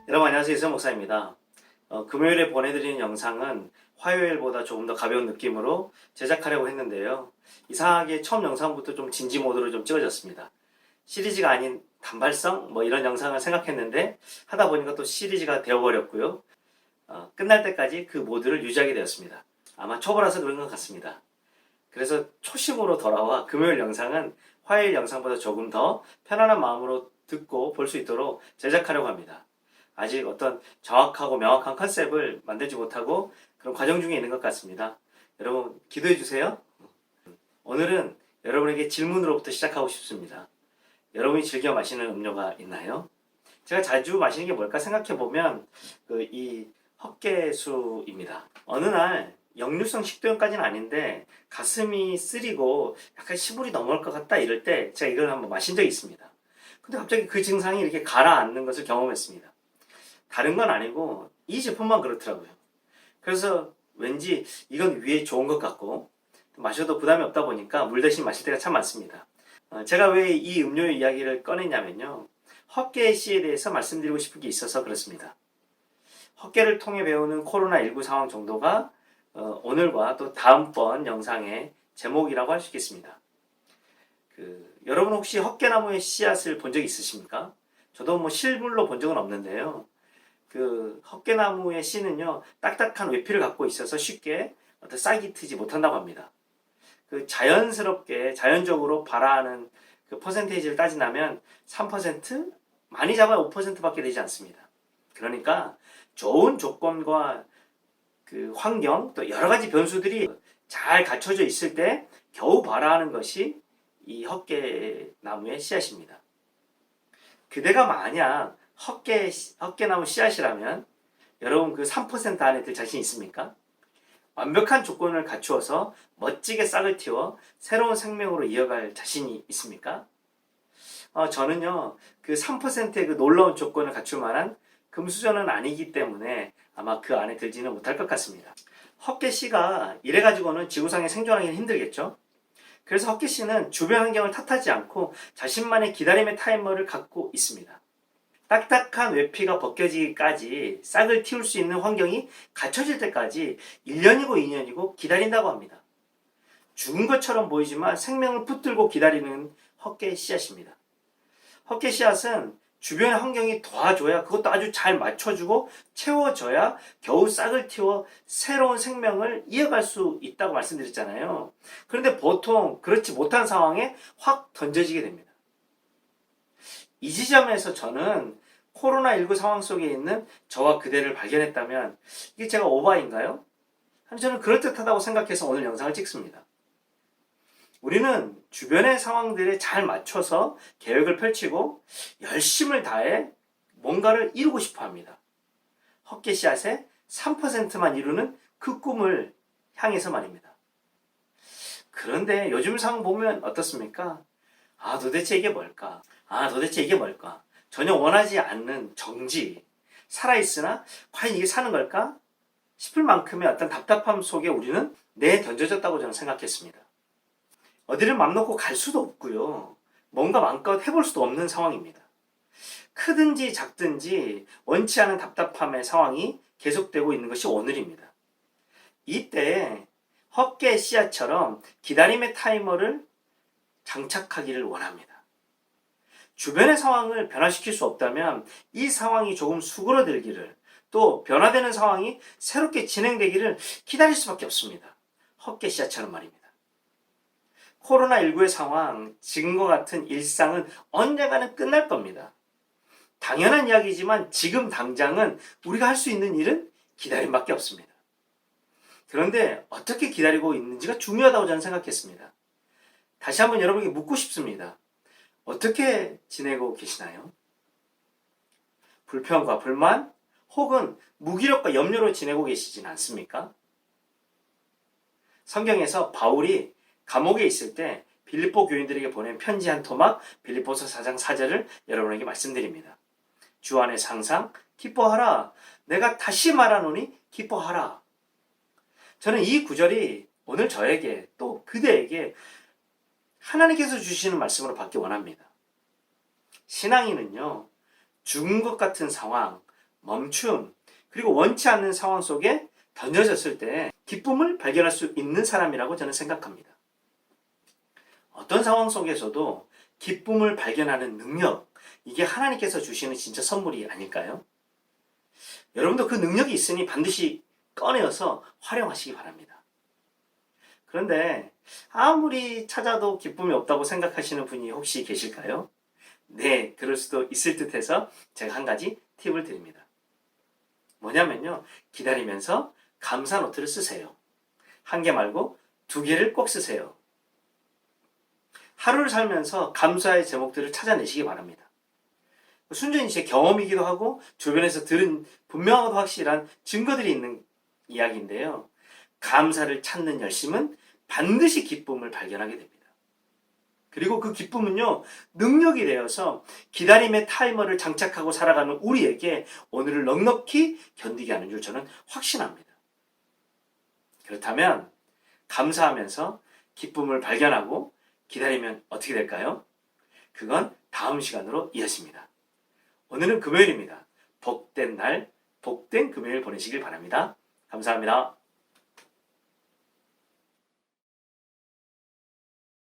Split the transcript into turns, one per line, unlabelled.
여러분 안녕하세요. 이선 목사입니다. 금요일에 보내드리는 영상은 화요일보다 조금 더 가벼운 느낌으로 제작하려고 했는데요. 이상하게 처음 영상부터 좀 진지 모드로 좀 찍어졌습니다. 시리즈가 아닌 단발성 이런 영상을 생각했는데 하다 보니까 또 시리즈가 되어버렸고요. 끝날 때까지 그 모드를 유지하게 되었습니다. 아마 초보라서 그런 것 같습니다. 그래서 초심으로 돌아와 금요일 영상은 화요일 영상보다 조금 더 편안한 마음으로 듣고 볼 수 있도록 제작하려고 합니다. 아직 어떤 정확하고 명확한 컨셉을 만들지 못하고 그런 과정 중에 있는 것 같습니다. 여러분 기도해 주세요. 오늘은 여러분에게 질문으로부터 시작하고 싶습니다. 여러분이 즐겨 마시는 음료가 있나요? 제가 자주 마시는 게 뭘까 생각해 보면 이 헛개수입니다. 어느 날 역류성 식도염까지는 아닌데 가슴이 쓰리고 약간 시불이 넘어올 것 같다 이럴 때 제가 이걸 한번 마신 적이 있습니다. 근데 갑자기 그 증상이 이렇게 가라앉는 것을 경험했습니다. 다른 건 아니고 이 제품만 그렇더라고요. 그래서 왠지 이건 위에 좋은 것 같고 마셔도 부담이 없다 보니까 물 대신 마실 때가 참 많습니다. 제가 왜 이 음료 이야기를 꺼냈냐면요. 헛개 씨에 대해서 말씀드리고 싶은 게 있어서 그렇습니다. 헛개를 통해 배우는 코로나19 상황 정도가 오늘과 또 다음번 영상의 제목이라고 할 수 있겠습니다. 여러분 혹시 헛개나무의 씨앗을 본 적 있으십니까? 저도 실물로 본 적은 없는데요. 헛개나무의 씨는요, 딱딱한 외피를 갖고 있어서 쉽게 싹이 트지 못한다고 합니다. 자연적으로 발화하는 퍼센테이지를 따진다면 3%? 많이 잡아야 5%밖에 되지 않습니다. 그러니까 좋은 조건과 환경, 또 여러 가지 변수들이 잘 갖춰져 있을 때 겨우 발화하는 것이 이 헛개나무의 씨앗입니다. 그대가 만약 헛개나무 씨앗이라면 여러분 3% 안에 들 자신 있습니까? 완벽한 조건을 갖추어서 멋지게 싹을 틔워 새로운 생명으로 이어갈 자신이 있습니까? 저는요 3%의 놀라운 조건을 갖출 만한 금수저는 아니기 때문에 아마 그 안에 들지는 못할 것 같습니다. 헛개씨가 이래가지고는 지구상에 생존하기는 힘들겠죠? 그래서 헛개씨는 주변 환경을 탓하지 않고 자신만의 기다림의 타이머를 갖고 있습니다. 딱딱한 외피가 벗겨지기까지 싹을 틔울 수 있는 환경이 갖춰질 때까지 1년이고 2년이고 기다린다고 합니다. 죽은 것처럼 보이지만 생명을 붙들고 기다리는 헛개 씨앗입니다. 헛개 씨앗은 주변 환경이 도와줘야, 그것도 아주 잘 맞춰주고 채워져야 겨우 싹을 틔워 새로운 생명을 이어갈 수 있다고 말씀드렸잖아요. 그런데 보통 그렇지 못한 상황에 확 던져지게 됩니다. 이 지점에서 저는 코로나19 상황 속에 있는 저와 그대를 발견했다면 이게 제가 오바인가요? 저는 그럴듯하다고 생각해서 오늘 영상을 찍습니다. 우리는 주변의 상황들에 잘 맞춰서 계획을 펼치고 열심을 다해 뭔가를 이루고 싶어 합니다. 헛개 씨앗의 3%만 이루는 그 꿈을 향해서 말입니다. 그런데 요즘 상황 보면 어떻습니까? 도대체 이게 뭘까? 전혀 원하지 않는 정지, 살아있으나 과연 이게 사는 걸까? 싶을 만큼의 어떤 답답함 속에 우리는 내던져졌다고 저는 생각했습니다. 어디를 맘 놓고 갈 수도 없고요. 뭔가 마음껏 해볼 수도 없는 상황입니다. 크든지 작든지 원치 않은 답답함의 상황이 계속되고 있는 것이 오늘입니다. 이때 헛개 씨앗처럼 기다림의 타이머를 장착하기를 원합니다. 주변의 상황을 변화시킬 수 없다면 이 상황이 조금 수그러들기를, 또 변화되는 상황이 새롭게 진행되기를 기다릴 수밖에 없습니다. 헛개 씨앗처럼 말입니다. 코로나19의 상황, 지금과 같은 일상은 언젠가는 끝날 겁니다. 당연한 이야기지만 지금 당장은 우리가 할 수 있는 일은 기다림밖에 없습니다. 그런데 어떻게 기다리고 있는지가 중요하다고 저는 생각했습니다. 다시 한번 여러분에게 묻고 싶습니다. 어떻게 지내고 계시나요? 불평과 불만 혹은 무기력과 염려로 지내고 계시진 않습니까? 성경에서 바울이 감옥에 있을 때 빌립보 교인들에게 보낸 편지 한 토막, 빌립보서 4장 4절을 여러분에게 말씀드립니다. 주 안에서 항상 기뻐하라. 내가 다시 말하노니 기뻐하라. 저는 이 구절이 오늘 저에게 또 그대에게 하나님께서 주시는 말씀으로 받기 원합니다. 신앙인은요, 죽은 것 같은 상황, 멈춤, 그리고 원치 않는 상황 속에 던져졌을 때 기쁨을 발견할 수 있는 사람이라고 저는 생각합니다. 어떤 상황 속에서도 기쁨을 발견하는 능력, 이게 하나님께서 주시는 진짜 선물이 아닐까요? 여러분도 그 능력이 있으니 반드시 꺼내어서 활용하시기 바랍니다. 그런데 아무리 찾아도 기쁨이 없다고 생각하시는 분이 혹시 계실까요? 네, 그럴 수도 있을 듯 해서 제가 한 가지 팁을 드립니다. 뭐냐면요, 기다리면서 감사 노트를 쓰세요. 한 개 말고 2개를 꼭 쓰세요. 하루를 살면서 감사의 제목들을 찾아내시기 바랍니다. 순전히 제 경험이기도 하고 주변에서 들은 분명하고 확실한 증거들이 있는 이야기인데요. 감사를 찾는 열심은 반드시 기쁨을 발견하게 됩니다. 그리고 그 기쁨은요, 능력이 되어서 기다림의 타이머를 장착하고 살아가는 우리에게 오늘을 넉넉히 견디게 하는 줄 저는 확신합니다. 그렇다면 감사하면서 기쁨을 발견하고 기다리면 어떻게 될까요? 그건 다음 시간으로 이어집니다. 오늘은 금요일입니다. 복된 날, 복된 금요일 보내시길 바랍니다. 감사합니다.